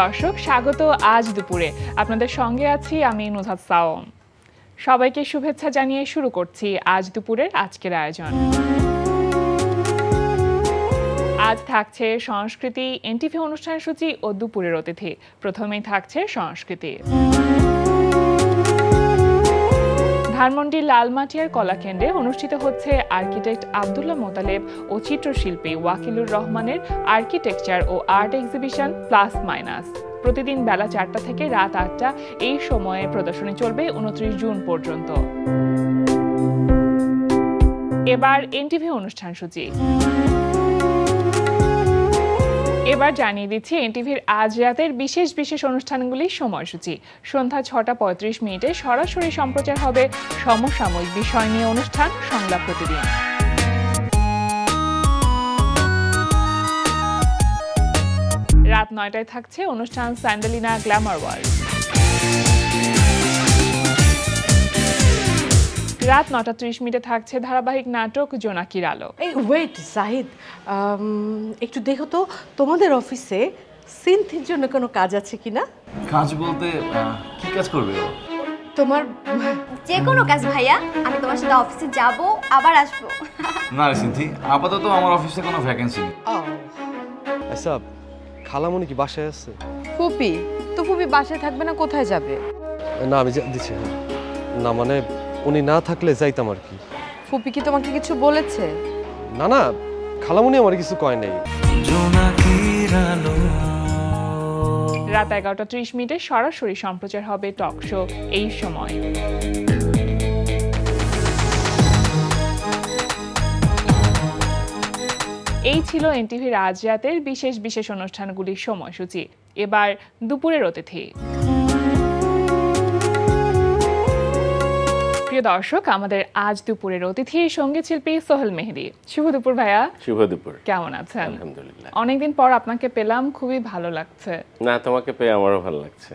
দর্শক, স্বাগত আজ দুপুরে। আপনাদের সঙ্গে আছি আমি নুজহাত সাওম। সবাইকে শুভেচ্ছা জানিয়ে শুরু করছি আজ দুপুরের আজকের আয়োজন। আজ থাকছে সংস্কৃতি, এনটিভি অনুষ্ঠান সূচি ও দুপুরের অতিথি। প্রথমেই থাকছে সংস্কৃতি। ধানমন্ডির লালমাটিয়ার কলাকেন্দ্রে অনুষ্ঠিত হচ্ছে আর্কিটেক্ট আব্দুল্লাহ মোতালেব ও চিত্রশিল্পী ওয়াকিলুর রহমানের আর্কিটেকচার ও আর্ট এক্সিবিশন প্লাস মাইনাস। প্রতিদিন বেলা 4টা থেকে রাত 8টা এই সময়ে প্রদর্শনী চলবে 29 জুন পর্যন্ত। এবার এনটিভি অনুষ্ঠান সূচি। এবার জানিয়ে দিচ্ছি এনটিভির আজ রাতের বিশেষ বিশেষ অনুষ্ঠানগুলির সময়সূচি। সন্ধ্যা 6:35 সরাসরি সম্প্রচার হবে সমসাময়িক বিষয় নিয়ে অনুষ্ঠান সংলাপ প্রতিদিন। রাত 9টায় থাকছে অনুষ্ঠান স্যান্ডেলিনা গ্ল্যামার ওয়ার্ল্ড। রাত 9:30 থাকছে ধারাবাহিক নাটক জোনাকির আলো। এই ওয়েট জাহিদ, একটু দেখো তো তোমাদের অফিসে সিনথির জন্য কোনো কাজ আছে কিনা। কাজ বলতে কি কাজ করবে ও? তোমার যে কোনো কাজ ভাইয়া, আমি তোমার সাথে অফিসে যাব আবার আসবো। না রে সিনথি, আপাতত আমার অফিসে কোনো ভ্যাকেন্সি নেই। আচ্ছা, খালামণি কি বাসায় আছে? ফুপি তো ফুপি বাসায় থাকবে না, কোথায় যাবে? না আমি দিচ্ছি না, মানে উনি না থাকলে যাইতাম আর কি। ফুপি কি তোমাকে কিছু বলেছে? না না, খালামণি আমার কিছু কয় নাই। রাত 11:30 সরাসরি সম্প্রচার হবে টক শো এই সময়। এই ছিল এনটিভির আজ রাতের বিশেষ বিশেষ অনুষ্ঠানগুলির সময়সূচি। এবার দুপুরের অতিথি। প্রিয় দর্শক, আমাদের আজ দুপুরের অতিথি সঙ্গীত শিল্পী সোহেল মেহেদী। শুভ দুপুর ভাইয়া। শুভ দুপুর। কেমন আছেন? আলহামদুলিল্লাহ। অনেকদিন পর আপনাকে পেলাম, খুবই ভালো লাগছে। না, তোমাকে পেয়ে আমারও ভালো লাগছে।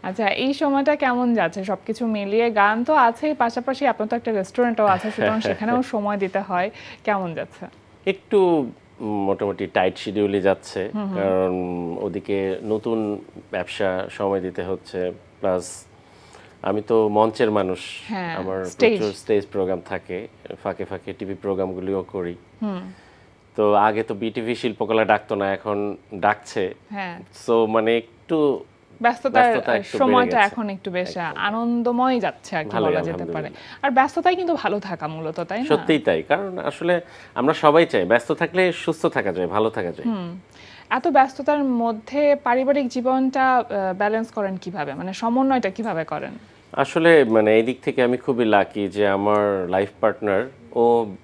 আচ্ছা, এই সময়টা কেমন যাচ্ছে? সবকিছু মিলিয়ে গান তো আছেই, পাশাপাশি আপনার তো একটা রেস্টুরেন্টও আছে, সুতরাং সেখানেও সময় দিতে হয়। কেমন যাচ্ছে? একটু মোটামুটি টাইট শিডিউলে যাচ্ছে, কারণ ওদিকে নতুন ব্যবসা, সময় দিতে হচ্ছে, প্লাস আমি তো মঞ্চের মানুষ, আমার প্রচুর স্টেজ প্রোগ্রাম থাকে, ফাঁকে ফাঁকে টিভি প্রোগ্রামগুলিও করি। তো আগে তো বিটিভি শিল্পকলা ডাকতো না, এখন ডাকছে। সো মানে একটু ব্যস্ততার সময়টা এখন একটু বেশ আনন্দময় যাচ্ছে আর কি বলা যেতে পারে। আর ব্যস্ততাই কিন্তু ভালো থাকা মূলত, তাই না? সত্যিই তাই, কারণ আসলে আমরা সবাই চাই ব্যস্ত থাকলে সুস্থ থাকা যায়, ভালো থাকা যায়। এত ব্যস্ততার মধ্যে পারিবারিক জীবনটা ব্যালেন্স করেন কিভাবে, মানে সমন্বয়টা কিভাবে করেন? আসলে মানে এই দিক থেকে আমি খুবই লাকি যে আমার লাইফ পার্টনার ও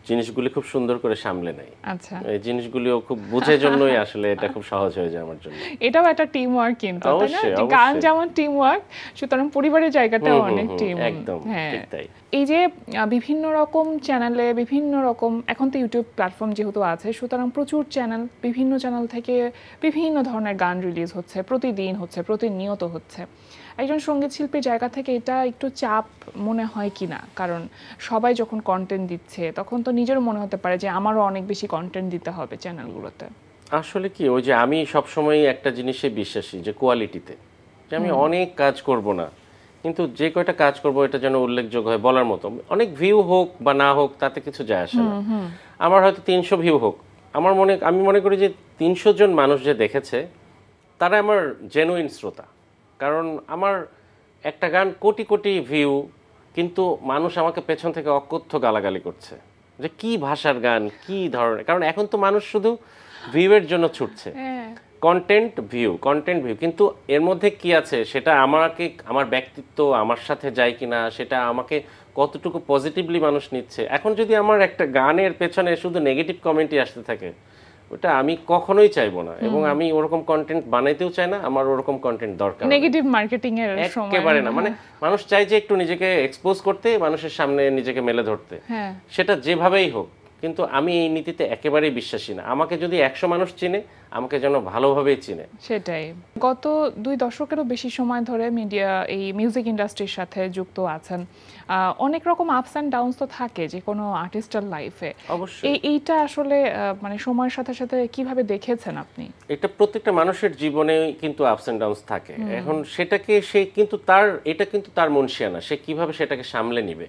জিনিসগুলি খুব সুন্দর করে সামলে নেয়। আচ্ছা, এই জিনিসগুলিও খুব বুঝে জন্যই আসলে এটা খুব সহজ হয়ে যায় আমার জন্য। এটাও একটা টিম ওয়ার্ক কিন্তু, তাই না? যে গান যেমন টিম ওয়ার্ক, সুতরাং পরিবারের জায়গাটাও অনেক টিম। একদম ঠিক তাই। এই যে বিভিন্ন রকম চ্যানেলে বিভিন্ন রকম, এখন তো ইউটিউব প্ল্যাটফর্ম যেহেতু আছে, সুতরাং প্রচুর চ্যানেল, বিভিন্ন চ্যানেল থেকে বিভিন্ন ধরনের গান রিলিজ হচ্ছে, প্রতিদিন হচ্ছে, প্রতিনিয়ত হচ্ছে। একজন সঙ্গীত শিল্পীর জায়গা থেকে এটা একটু চাপ মনে হয় কি না? কারণ সবাই যখন কন্টেন্ট দিচ্ছে তখন তো নিজেরও মনে হতে পারে যে আমারও অনেক বেশি কন্টেন্ট দিতে হবে চ্যানেলগুলোতে। আসলে কি, ওই যে আমি সবসময় একটা জিনিসে বিশ্বাসী যে কোয়ালিটিতে, যে আমি অনেক কাজ করব না, কিন্তু যে কয়টা কাজ করব এটা যেন উল্লেখযোগ্য হয়, বলার মতো। অনেক ভিউ হোক বা না হোক তাতে কিছু যায় আসে না। আমার হয়তো 300 ভিউ হোক, আমি মনে করি যে 300 জন মানুষ যে দেখেছে তারা আমার জেনুইন শ্রোতা। কারণ আমার একটা গান কোটি কোটি ভিউ, কিন্তু মানুষ আমাকে পেছন থেকে অকথ্য গালাগালি করছে যে কি ভাষার গান, কি ধরনের। কারণ এখন তো মানুষ শুধু ভিউয়ের জন্য ছুটছে, কন্টেন্ট ভিউ, কিন্তু এর মধ্যে কি আছে সেটা আমাকে, আমার ব্যক্তিত্ব আমার সাথে যায় কিনা, সেটা আমাকে কতটুকু পজিটিভলি মানুষ নিচ্ছে। এখন যদি আমার একটা গানের পেছনে শুধু নেগেটিভ কমেন্টই আসতে থাকে, ওটা আমি কখনোই চাইবো না, এবং আমি ওরকম কন্টেন্ট বানাইতেও চাই না। আমার ওরকম কন্টেন্ট দরকার নেগেটিভ মার্কেটিং এর সময় একেবারে না। মানে মানুষ চাই যে একটু নিজেকে এক্সপোজ করতে, মানুষের সামনে নিজেকে মেলে ধরতে, সেটা যেভাবেই হোক। কিন্তু আমি এই নীতিতে একেবারেই বিশ্বাসী না। আমাকে যদি 100 মানুষ চিনে, আমাকে যেন ভালোভাবেই চিনে। সেটাই। গত 2 দশকেরও বেশি সময় ধরে মিডিয়া এই মিউজিক ইন্ডাস্ট্রির সাথে যুক্ত আছেন। অনেক রকম আপস অ্যান্ড ডাউনস তো থাকে যে কোনো আর্টিস্টের লাইফে। অবশ্যই এইটা আসলে মানে সময়ের সাথে সাথে কিভাবে দেখেছেন আপনি? এটা প্রত্যেকটা মানুষের জীবনে কিন্তু আপস এন্ড ডাউনস থাকে। এখন সেটাকে সে কিন্তু এটা কিন্তু তার মনসিয়ানা, সে কিভাবে সেটাকে সামলে নিবে,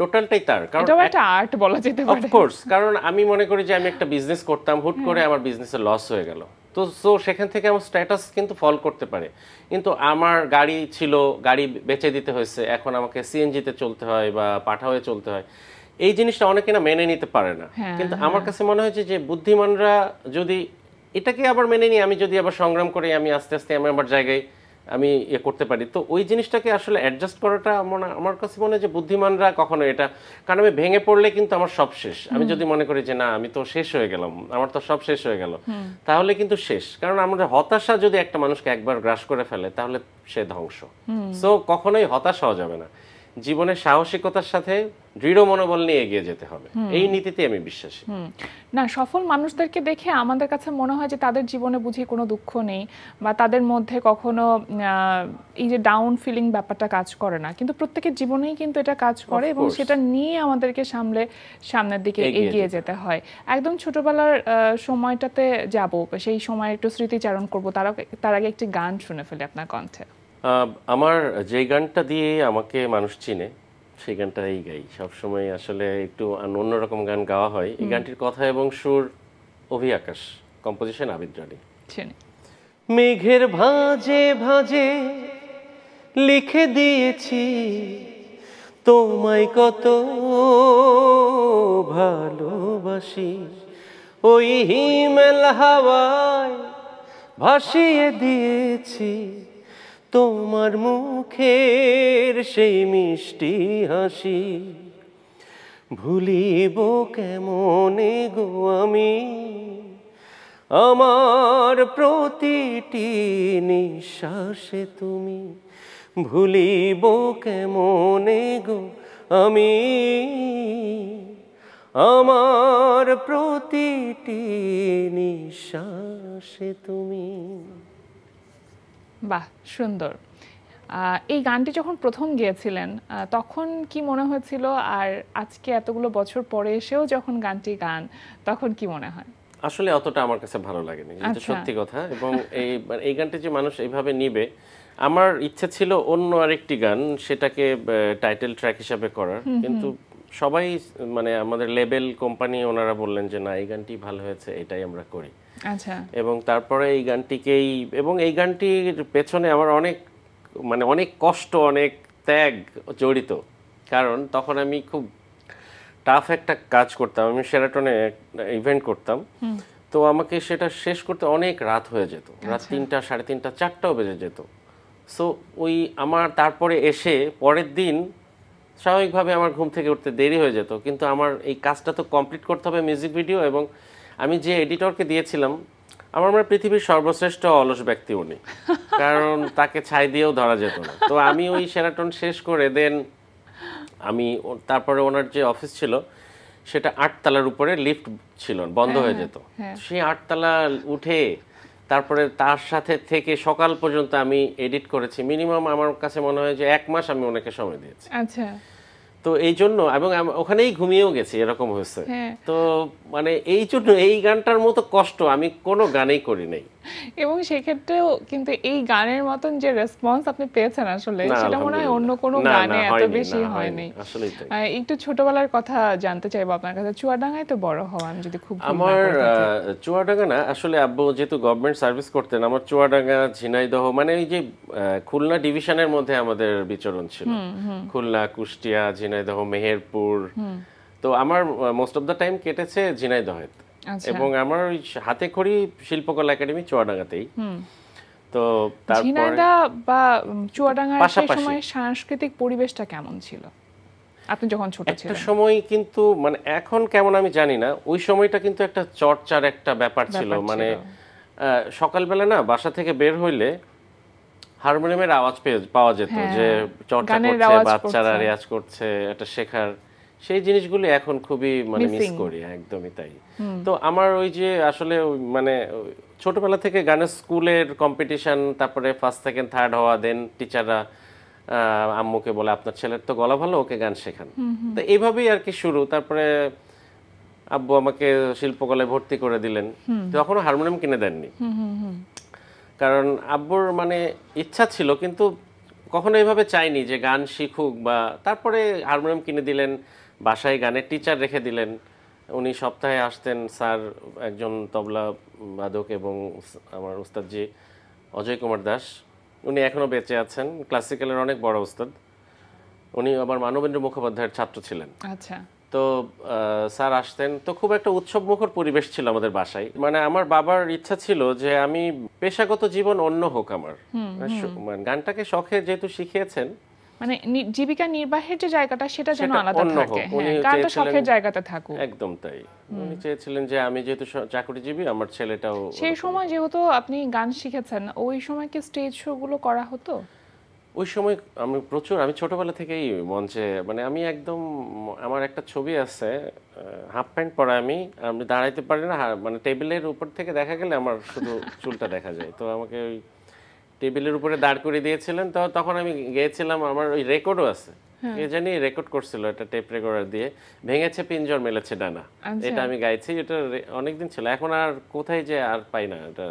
টোটালটাই তার। কারণ এটাও একটা আর্ট বলা যেতে পারে। অফকোর্স, কারণ আমি মনে করি যে আমি একটা বিজনেস করতাম, হুট করে আমার বিজনেসে লস হয়ে গেল, তো সেখান থেকে আমার স্ট্যাটাস কিন্তু ফল করতে পারে। কিন্তু আমার গাড়ি ছিল, গাড়ি বেচে দিতে হয়েছে, এখন আমাকে সিএনজিতে চলতে হয় বা পাঠাওয়ে চলতে হয়। এই জিনিসটা অনেকে না মেনে নিতে পারে না। কিন্তু আমার কাছে মনে হয়েছে যে বুদ্ধিমানরা যদি এটাকে আবার মেনে নিয়ে আমি যদি আবার সংগ্রাম করে আমি আস্তে আস্তে আমি আমার জায়গায় আমি করতে পারি, তো ওই জিনিসটাকে আসলে অ্যাডজাস্ট করাটা আমার কাছে মনে হয় যে বুদ্ধিমানরা কখনো এটা, কারণ আমি ভেঙে পড়লে কিন্তু আমার সব শেষ। আমি যদি মনে করি যে না আমি তো শেষ হয়ে গেলাম, আমার তো সব শেষ হয়ে গেল, তাহলে কিন্তু শেষ। কারণ আমরা হতাশা যদি একটা মানুষকে একবার গ্রাস করে ফেলে তাহলে সে ধ্বংস। সো কখনোই হতাশ হওয়া যাবে না, জীবনে সাহসিকতার সাথে দৃঢ় মনোবল নিয়ে এগিয়ে যেতে হবে, এই নীতিতে আমি বিশ্বাসী। না, সফল মানুষদেরকে দেখে আমাদের কাছে মনে হয় যে তাদের জীবনে বুঝি কোনো দুঃখ নেই বা তাদের মধ্যে কখনো এই যে ডাউন ফিলিং ব্যাপারটা কাজ করে না, কিন্তু প্রত্যেকের জীবনেই কিন্তু এটা কাজ করে এবং সেটা নিয়ে আমাদেরকে সামনের দিকে এগিয়ে যেতে হয়। একদম ছোটবেলার সময়টাতে যাব, সেই সময় একটু স্মৃতিচারণ করব, তার আগে একটি গান শুনে ফেলি আপনার কণ্ঠে। আমার যে গানটা দিয়ে আমাকে মানুষ চিনে সেই গানটাই গাই সবসময়। আসলে একটু অন্যরকম গান গাওয়া হয়। এই গানটির কথা এবং সুর অভি আকাশ, কম্পোজিশন আবিদ রানী। মেঘের ভাঁজে ভাঁজে লিখে দিয়েছি তোমায় কত ভালোবাসি, ওই হিমেল হাওয়ায় ভাসিয়ে দিয়েছি তোমার মুখের সেই মিষ্টি হাসি। ভুলিব কেমনে গো আমি আমার প্রতিটি নিঃশ্বাসে তুমি, ভুলিব কেমনে গো আমি আমার প্রতিটি নিঃশ্বাসে তুমি। বাহ, সুন্দর। এই গানটি যখন প্রথম গেয়েছিলেন তখন কি মনে হয়েছিল, আর আজকে এতগুলো বছর পরে এসেও যখন গানটি গান তখন কি মনে হয়? আসলে অতটা আমার কাছে ভালো লাগেনি, এটা সত্যি কথা। এবং এই গানটি যে মানুষ এইভাবে নিবে, আমার ইচ্ছা ছিল অন্য আরেকটি গান সেটাকে টাইটেল ট্র্যাক হিসাবে করার, কিন্তু সবাই মানে আমাদের লেবেল কোম্পানি ওনারা বললেন যে না এই গানটি ভালো হয়েছে, এটাই আমরা করি। আচ্ছা। এবং তারপরে এই গানটিকেই, এবং এই গানটির পেছনে আমার অনেক কষ্ট, অনেক ত্যাগ জড়িত। কারণ তখন আমি খুব টাফ একটা কাজ করতাম, আমি শেরাটনে ইভেন্ট করতাম, তো আমাকে সেটা শেষ করতে অনেক রাত হয়ে যেত, রাত 3টা, 3:30, 4টাও বেজে যেত। সো ওই আমার তারপরে এসে পরের দিন স্বাভাবিকভাবে আমার ঘুম থেকে উঠতে দেরি হয়ে যেত, কিন্তু আমার এই কাজটা তো কমপ্লিট করতে হবে, মিউজিক ভিডিও। এবং আমি যে এডিটরকে দিয়েছিলাম, আমার মনে পৃথিবীর সর্বশ্রেষ্ঠ অলস ব্যক্তি উনি, কারণ তাকে ছাই দিয়েও ধরা যেত না। তো আমি ওই শেরাটন শেষ করে দেন আমি তারপরে ওনার যে অফিস ছিল সেটা 8 তলার উপরে, লিফট ছিল, বন্ধ হয়ে যেত। সেই 8 তলা উঠে তারপরে তার সাথে থেকে সকাল পর্যন্ত আমি এডিট করেছি। মিনিমাম আমার কাছে মনে হয় যে 1 মাস আমি ওনাকে সময় দিয়েছি। আচ্ছা। তো এই জন্য, এবং ওখানেই ঘুমিয়েও গেছি, এরকম হয়েছে। তো মানে এই জন্য এই গানটার মতো কষ্ট আমি কোনো গানেই করি নাই। এবং সেক্ষেত্রেও কিন্তু এই গানের মতন যে রেসপন্স আপনি পেয়েছেন আসলে সেটা মনে হয় অন্য কোনো গানে এত বেশি হয়নি। একটু ছোটবেলার কথা জানতে চাইবো আপনার কাছে। চুয়াডাঙ্গায় তো বড় হওয়া, আমি যদি খুব আমার চুয়াডাঙ্গা না, আসলে আব্বু যেহেতু গভর্নমেন্ট সার্ভিস করতেন, আমার চুয়াডাঙ্গা, ঝিনাইদহ, মানে এই যে খুলনা ডিভিশনের মধ্যে আমাদের বিচরণ ছিল, খুলনা, কুষ্টিয়া, ঝিনাইদহ, মেহেরপুর। তো আমার মোস্ট অফ দ্য টাইম কেটেছে ঝিনাইদহে, এবং আমার ওই হাতে খড়ি শিল্পকলা একাডেমি চুয়াডাঙ্গাতেই। তো তারপর ঝিনাইদহ বা চুয়াডাঙ্গার সেই সময় সাংস্কৃতিক পরিবেশটা কেমন ছিল আপনি যখন ছোট ছিলেন? একটা সময় কিন্তু মানে এখন কেমন আমি জানি না, ওই সময়টা কিন্তু একটা চর্চার একটা ব্যাপার ছিল। মানে সকালবেলা না বাসা থেকে বের হইলে হারমোনিয়ামের আওয়াজ পাওয়া যেত, যে চর্চা করছে, বাচ্চারা রেয়াজ করছে, এটা শেখার সেই জিনিসগুলো এখন খুবই মানে মিস Missing. করি, একদমই তাই। তো আমার ওই যে আসলে মানে ছোটবেলা থেকে গানের স্কুলের কম্পিটিশন, তারপরে ফার্স্ট সেকেন্ড থার্ড হওয়া, দেন টিচাররা আম্মুকে বলে আপনার ছেলের তো গলা ভালো, ওকে গান শেখান। তো এইভাবেই আর কি শুরু। তারপরে আব্বু আমাকে শিল্পকলায় ভর্তি করে দিলেন, তখনও হারমোনিয়াম কিনে দেননি, কারণ আব্বুর মানে ইচ্ছা ছিল কিন্তু কখনো এইভাবে চাইনি যে গান শিখুক বা। তারপরে হারমোনিয়াম কিনে দিলেন, বাসায় গানের টিচার রেখে দিলেন, উনি সপ্তাহে আসতেন। স্যার একজন তবলা বাদক এবং আমার উস্তাদজি অজয় কুমার দাস, উনি এখনও বেঁচে আছেন, ক্লাসিক্যালের অনেক বড় উস্তাদ। উনি আবার মানবেন্দ্র মুখোপাধ্যায়ের ছাত্র ছিলেন। আচ্ছা, তো স্যার আসতেন, তো খুব একটা উৎসবমুখর পরিবেশ ছিল আমাদের বাসায়। মানে আমার বাবার ইচ্ছা ছিল যে আমি পেশাগত জীবন অন্য হোক আমার, মানে গানটাকে শখে যেহেতু শিখিয়েছেন, মানে জীবিকা নির্বাহের যে জায়গাটা সেটা যেন সেটা আলাদা অন্য থাকে, হোক। উনি গানটা চেয়েছিলেন- শখের জায়গাতে থাকুক। একদম তাই। উনি চেয়েছিলেন যে আমি যেহেতু চাকরিজীবী, আমার ছেলেটাও। সেই সময় যেহেতু আপনি গান শিখেছেন, ওই সময় কি স্টেজ শো গুলো করা হতো? ওই সময় আমি ছোটবেলা থেকেই মঞ্চে, মানে আমি একদম, আমার একটা ছবি আছে, হাফ প্যান্ট পরা, আমি দাঁড়াইতে পারি না, মানে টেবিলের উপর থেকে দেখা গেলে আমার শুধু চুলটা দেখা যায়। তো আমাকে ওই টেবিলের উপরে দাঁড় করে দিয়েছিলেন, তো তখন আমি গেয়েছিলাম, আমার ওই রেকর্ডও আছে, কে জানি রেকর্ড করছিল, এটা টেপ রেকর্ডার দিয়ে, ভেঙেছে পিঞ্জর মেলেছে ডানা, এটা আমি গাইছি। এটা অনেকদিন ছিল, এখন আর কোথায় যে আর পাই না, এটা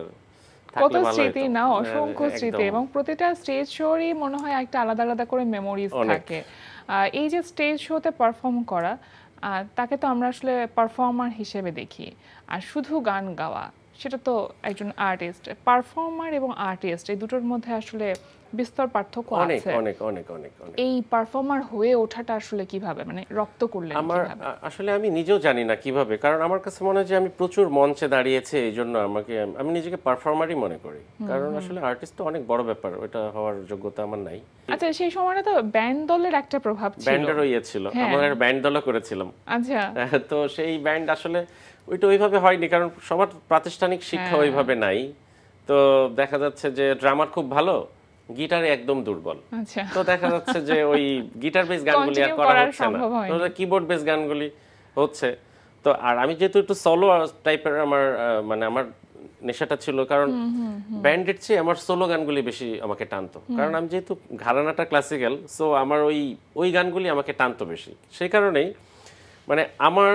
কত স্মৃতি না, অসংখ্য স্মৃতি, এবং প্রতিটা স্টেজ শোরই মনে হয় একটা আলাদা আলাদা করে মেমোরিজ থাকে। এই যে স্টেজ শোতে পারফর্ম করা, তাকে তো আমরা আসলে পারফর্মার হিসেবে দেখি, আর শুধু গান গাওয়া সেটা তো একজন আর্টিস্ট। পারফর্মার এবং আর্টিস্ট এই দুটোর মধ্যে আসলে বিস্তর পার্থক্য অনেক আছে। অনেক অনেক অনেক অনেক। এই পারফর্মার হয়ে ওঠাটা আসলে কিভাবে, মানে রপ্ত করলেন আমার কিভাবে? আসলে আমি নিজেও জানি না কিভাবে, কারণ আমার কাছে মনে হয় যে আমি প্রচুর মঞ্চে দাঁড়িয়েছি, এই জন্য আমি নিজেকে পারফর্মারই মনে করি, কারণ আসলে আর্টিস্ট তো অনেক বড় ব্যাপার, ওটা হওয়ার যোগ্যতা আমার নাই। আচ্ছা, সেই সময়টা তো ব্যান্ড দলের একটা প্রভাব ছিল। ব্যান্ডেরও ইয়ে ছিল, আমার ব্যান্ড দলও করেছিলাম। আচ্ছা, তো সেই ব্যান্ড আসলে ওইটা ওইভাবে হয়নি, কারণ সবার প্রাতিষ্ঠানিক শিক্ষা ওইভাবে নাই। তো দেখা যাচ্ছে যে ড্রামার খুব ভালো, গিটারে একদম দুর্বল। আচ্ছা, তো দেখা যাচ্ছে যে ওই গিটার বেস গানগুলি আর করা হচ্ছে না, তো কিবোর্ড বেস গানগুলি হচ্ছে। তো আর আমি যেহেতু একটু সোলো টাইপের আমার মানে আমার নেশাটা ছিল, কারণ ব্যান্ডের চেয়ে আমার সোলো গানগুলি বেশি আমাকে টানতো, কারণ আমি যেহেতু ঘরানাটা ক্লাসিক্যাল, সো আমার ওই গানগুলি আমাকে টানতো বেশি। সেই কারণেই মানে আমার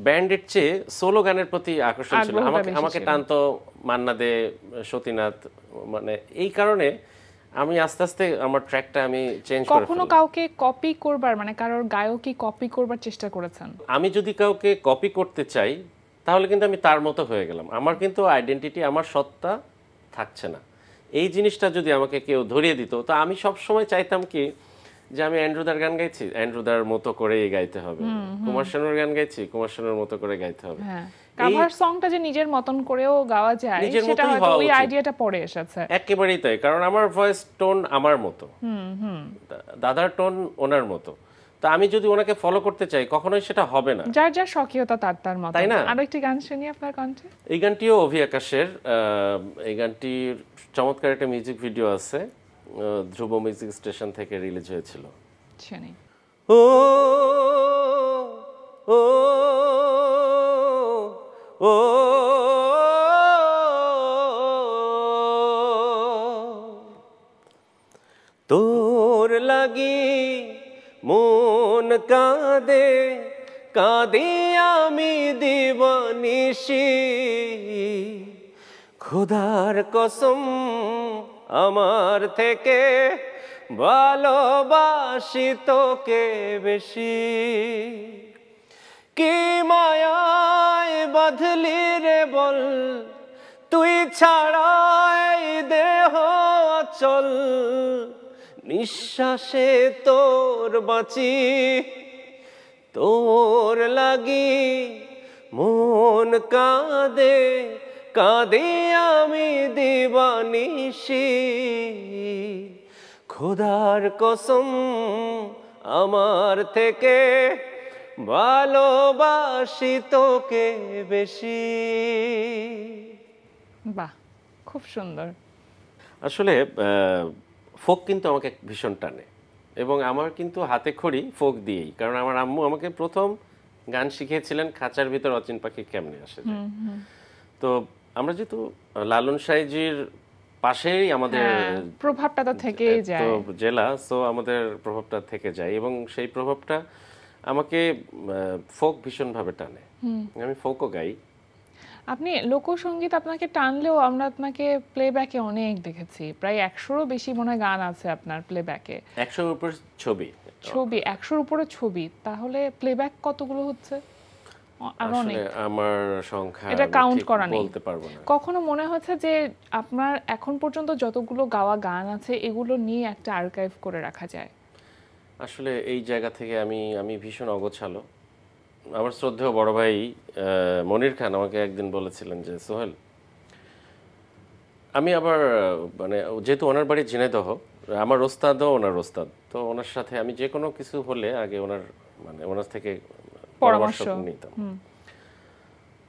ব্যান্ডের চেয়ে সোলো গানের প্রতি আকর্ষণ ছিল, আমাকে টানতো মান্না দে, সতীনাথ, মানে এই কারণে আমি আস্তে আস্তে আমার ট্র্যাকটা আমি চেঞ্জ করে। কখনো কাউকে কপি করবার, মানে কারোর গায়কী কপি করবার চেষ্টা করেছেন? আমি যদি কাউকে কপি করতে চাই তাহলে কিন্তু আমি তার মতো হয়ে গেলাম, আমার কিন্তু আইডেন্টিটি, আমার সত্তা থাকছে না। এই জিনিসটা যদি আমাকে কেউ ধরিয়ে দিত, তো আমি সব সময় চাইতাম কি যে আমি অ্যান্ড্রুদার গান গাইছি, অ্যান্ড্রুদার মতো করেই গাইতে হবে, কুমার শানুর গান গাইছি, কুমার শানুর মতো করে গাইতে হবে। কভার সংটা যে নিজের মতন করেও গাওয়া যায়, সেটা হয়তো ওই আইডিয়াটা পরে এসেছে। একেবারেই তাই, কারণ আমার ভয়েস টোন আমার মতো, দাদার টোন ওনার মতো। তো আমি যদি ওনাকে ফলো করতে চাই কখনোই সেটা হবে না। যার যার স্বকীয়তা তার মতো, তাই না? আরো একটি গান শুনি আপনার কণ্ঠে। এই গানটিও অভি আকাশের, এই গানটির চমৎকার একটা মিউজিক ভিডিও আছে, ধ্রুব মিউজিক স্টেশন থেকে রিলিজ হয়েছিল। শুনি। ও ও ও তোর লাগি মন কাঁদে কাঁদে আমি দিবানিশি, খোদার কসম আমার থেকে ভালোবাসি তোকে বেশি, কি মায়ায় বাঁধলি রে বল, তুই ছাড়াই দেহ চল, নিঃশ্বাসে তোর বাঁচি, তোর লাগি মন কাঁদে কাঁদে আমি দিবানিশি, খোদার কসম আমার থেকে ভালোবাসি তোকে বেশি। বাহ, খুব সুন্দর। আসলে ফোক কিন্তু আমাকে ভীষণ টানে, এবং আমার কিন্তু হাতে খড়ি ফোক দিয়েই, কারণ আমার আম্মু আমাকে প্রথম গান শিখিয়েছিলেন খাঁচার ভিতর অচিন পাখি কেমনে আসে। তো আমরা যেহেতু লালন সাইজির পাশেই আমাদের প্রভাবটা তো থেকেই যায়, জেলা, সো আমাদের প্রভাবটা থেকে যায় এবং সেই প্রভাবটা আমাকে ফোক ভীষণভাবে টানে। আমি ফোকও গাই। আপনি লোকসঙ্গীত আপনাকে টানলেও আমরা আপনাকে প্লেব্যাকে অনেক দেখেছি, প্রায় 100-রও বেশি মনে হয় গান আছে আপনার প্লেব্যাকে। 100-র উপর ছবি 100-র উপরে ছবি, তাহলে প্লেব্যাক কতগুলো হচ্ছে? আরো অনেক, আমার সংখ্যা এটা কাউন্ট করা নেই, বলতে পারবো না। কখনো মনে হচ্ছে যে আপনার এখন পর্যন্ত যতগুলো গাওয়া গান আছে এগুলো নিয়ে একটা আর্কাইভ করে রাখা যায়? আসলে এই জায়গা থেকে আমি ভীষণ অগোছালো। আমার শ্রদ্ধেয় বড় ভাই মনির খান আমাকে একদিন বলেছিলেন যে সোহেল, আমি আবার মানে যেহেতু ওনার বাড়ি ঝিনাইদহ, আমার ওস্তাদও ওনার ওস্তাদ, তো ওনার সাথে আমি যে কোনো কিছু হলে আগে ওনার থেকে পরামর্শ নিতাম।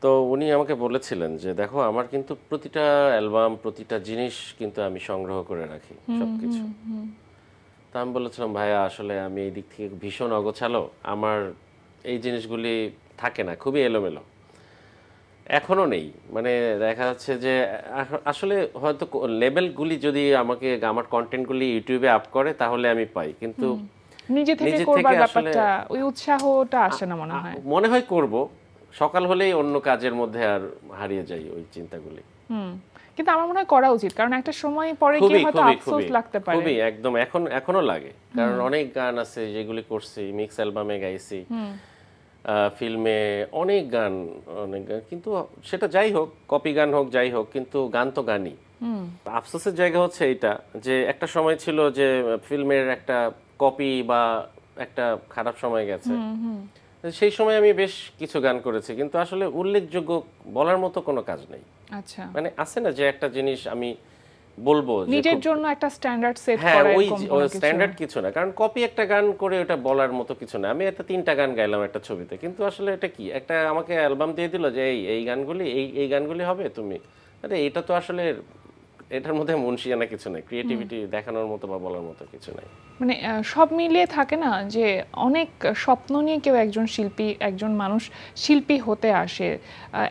তো উনি আমাকে বলেছিলেন যে দেখো, আমার কিন্তু প্রতিটা অ্যালবাম, প্রতিটা জিনিস কিন্তু আমি সংগ্রহ করে রাখি সবকিছু। তা আমি বলেছিলাম ভাইয়া, আসলে আমি এই দিক থেকে ভীষণ অগোছালো, আমার এই জিনিসগুলি থাকে না, খুবই এলোমেলো, এখনো নেই। মানে দেখা যাচ্ছে যে আসলে হয়তো লেবেলগুলি যদি আমাকে আমার কন্টেন্টগুলি ইউটিউবে আপ করে তাহলে আমি পাই, কিন্তু নিজে থেকে করবার ব্যাপারটা, ওই উৎসাহটা আসে না মনে হয় করব, সকাল হলেই অন্য কাজের মধ্যে আর হারিয়ে যাই ওই চিন্তাগুলি। কিন্তু আমার মনে হয় করা উচিত, কারণ একটা সময় পরে গিয়ে হয়তো আফসোস লাগতে পারে। খুবই, একদম এখনো লাগে, কারণ অনেক গান আছে যেগুলি করছি, মিক্স অ্যালবামে গাইছি, ফিল্মে অনেক গান, কিন্তু সেটা যাই হোক, কপি গান হোক যাই হোক, কিন্তু গান তো গানই। আফসোসের জায়গা হচ্ছে এইটা যে একটা সময় ছিল যে ফিল্মের একটা কপি বা একটা খারাপ সময় গেছে, সেই সময় আমি বেশ কিছু গান করেছি, কিন্তু আসলে উল্লেখযোগ্য বলার মতো কোনো কাজ নেই। আচ্ছা, মানে আছে না যে একটা জিনিস আমি বলবো নিজের জন্য একটা স্ট্যান্ডার্ড সেট করা, ওই স্ট্যান্ডার্ড কিছু না, কারণ কপি একটা গান করে ওটা বলার মতো কিছু না। আমি একটা 3টা গান গাইলাম একটা ছবিতে, কিন্তু আসলে এটা কি, একটা আমাকে অ্যালবাম দিয়ে দিল যে এই গানগুলি এই গানগুলি হবে, তুমি আরে এটা তো আসলে এটার মধ্যে মুনশিয়ানা কিছু নাই, ক্রিয়েটিভিটি দেখানোর মতো বা বলার মতো কিছু নাই। মানে সব মিলিয়ে থাকে না যে অনেক স্বপ্ন নিয়ে কেউ একজন মানুষ শিল্পী হতে আসে,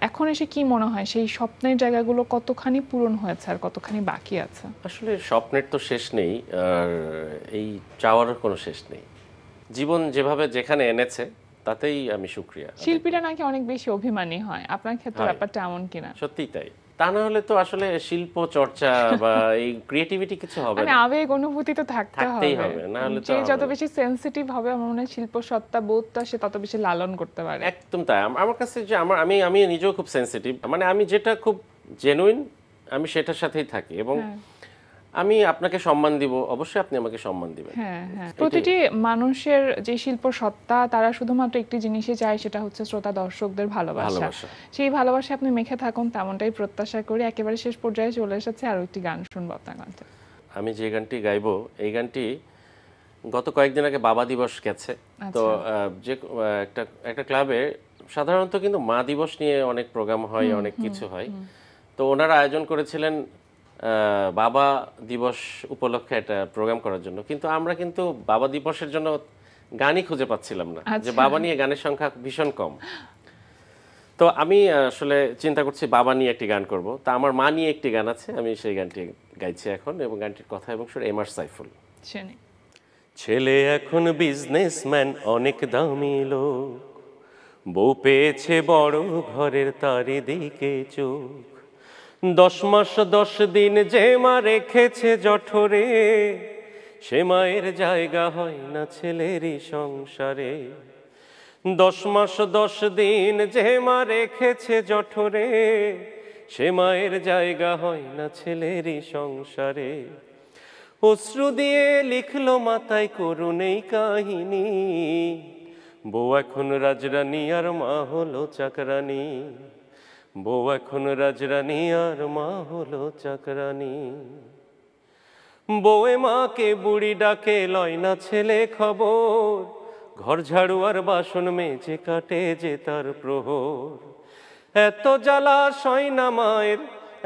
এখন এসে কি মনে হয় সেই স্বপ্নের জায়গাগুলো কতখানি পূরণ হয়েছে আর কতখানি বাকি আছে? আসলে স্বপ্নের তো শেষ নেই, আর এই চাওয়ারও কোনো শেষ নেই। জীবন যেভাবে যেখানে এনেছে তাতেই আমি শুকরিয়া। শিল্পীরা নাকি অনেক বেশি অভিমানী হয়, আপনার ক্ষেত্রে ব্যাপারটা এমন কিনা? সত্যিই তাই, তা না হলে তো আসলে শিল্প চর্চা বা এই ক্রিয়েটিভিটি কিছু হবে না। মানে আবেগ অনুভূতি তো থাকতেই হবে, না হলে যে যত বেশি সেনসিটিভ হবে আমার মনে হয় শিল্প সত্তা বোধটা সে তত বেশি লালন করতে পারে। একদম তাই। আমার কাছে যে আমি নিজেও খুব সেনসিটিভ, মানে আমি যেটা খুব জেনুইন আমি সেটার সাথেই থাকি, এবং আমি আপনাকে সম্মান দিব, অবশ্যই আপনি আমাকে সম্মান দিবেন। হ্যাঁ, প্রতিটি মানুষের যে শিল্প সত্তা, তারা শুধুমাত্র একটি জিনিসই চায়, সেটা হচ্ছে শ্রোতা দর্শকদের ভালোবাসা। সেই ভালোবাসা আপনি মেখে থাকুন, তেমনটাই প্রত্যাশা করি। একেবারে শেষ পর্যায়ে চলে এসেছে, আরো একটি গান শুনবো আপনার কাছে। আমি যে গানটি গাইবো, এই গানটি গত কয়েকদিন আগে বাবা দিবস গেছে, তো যে একটা ক্লাবে সাধারণত কিন্তু মা দিবস নিয়ে অনেক প্রোগ্রাম হয়, অনেক কিছু হয়, তো ওনারা আয়োজন করেছিলেন বাবা দিবস উপলক্ষে একটা প্রোগ্রাম করার জন্য, কিন্তু আমরা কিন্তু বাবা দিবসের জন্য গানই খুঁজে পাচ্ছিলাম না, যে বাবা নিয়ে গানের সংখ্যা ভীষণ কম। তো আমি আসলে চিন্তা করছি বাবা নিয়ে একটি গান করব। তা আমার মা নিয়ে একটি গান আছে, আমি সেই গানটি গাইছি এখন, এবং গানটির কথা এবং সুর এম আর সাইফুল। ছেলে এখন বিজনেসম্যান, অনেক দামি লোক, বউ পেয়েছে বড় ঘরের, তারি দিকে চোখ, 10 মাস 10 দিন যে মা রেখেছে জঠরে, সে মায়ের জায়গা হয় না ছেলেরই সংসারে। 10 মাস 10 দিন যে মা রেখেছে জঠরে, সে মায়ের জায়গা হয় না ছেলেরই সংসারে। অশ্রু দিয়ে লিখলো মাথায় করুন এই কাহিনী, বউ এখন রাজরানী আর মা হলো চাকরানী, বউ এখন রাজরানী আর মা হলো চাকরানী। বউয়ে মাকে বুড়ি ডাকে, লয় না ছেলে খবর, ঘর ঝাড়ু আর বাসন মেজে কাটে যে তার প্রহর। এত জ্বালা সয় না মায়ের,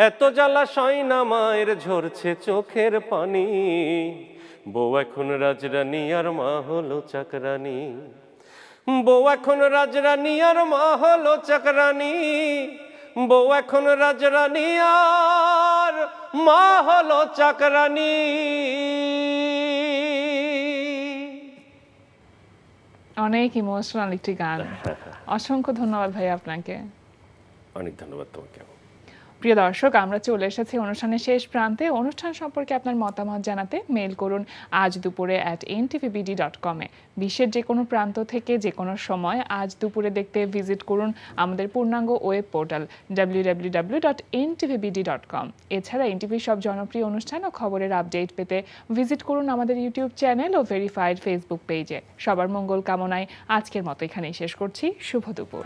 এত জ্বালা সয় না মায়ের, ঝরছে চোখের পানি, বউ এখন রাজরানী আর মা হলো চাকরানী, বউ এখন রাজরানী আর মা হলো চাকরানী, বউ এখন রাজরানী আর মা হলো চাকরানী। অনেক ইমোশনাল একটি গান। অসংখ্য ধন্যবাদ ভাই আপনাকে। অনেক ধন্যবাদ তোমাকে। প্রিয় দর্শক, আমরা চলে এসেছি অনুষ্ঠানের শেষ প্রান্তে। অনুষ্ঠান সম্পর্কে আপনার মতামত জানাতে মেইল করুন আজ দুপুরে @ntvbd.com এ। বিশ্বের যে কোনো প্রান্ত থেকে যে কোনো সময় আজ দুপুরে দেখতে ভিজিট করুন আমাদের পূর্ণাঙ্গ ওয়েব পোর্টাল www.ntvbd.com। এছাড়া এনটিভির সব জনপ্রিয় অনুষ্ঠান ও খবরের আপডেট পেতে ভিজিট করুন আমাদের ইউটিউব চ্যানেল ও ভেরিফাইড ফেসবুক পেজে। সবার মঙ্গল কামনায় আজকের মতো এখানেই শেষ করছি। শুভ দুপুর।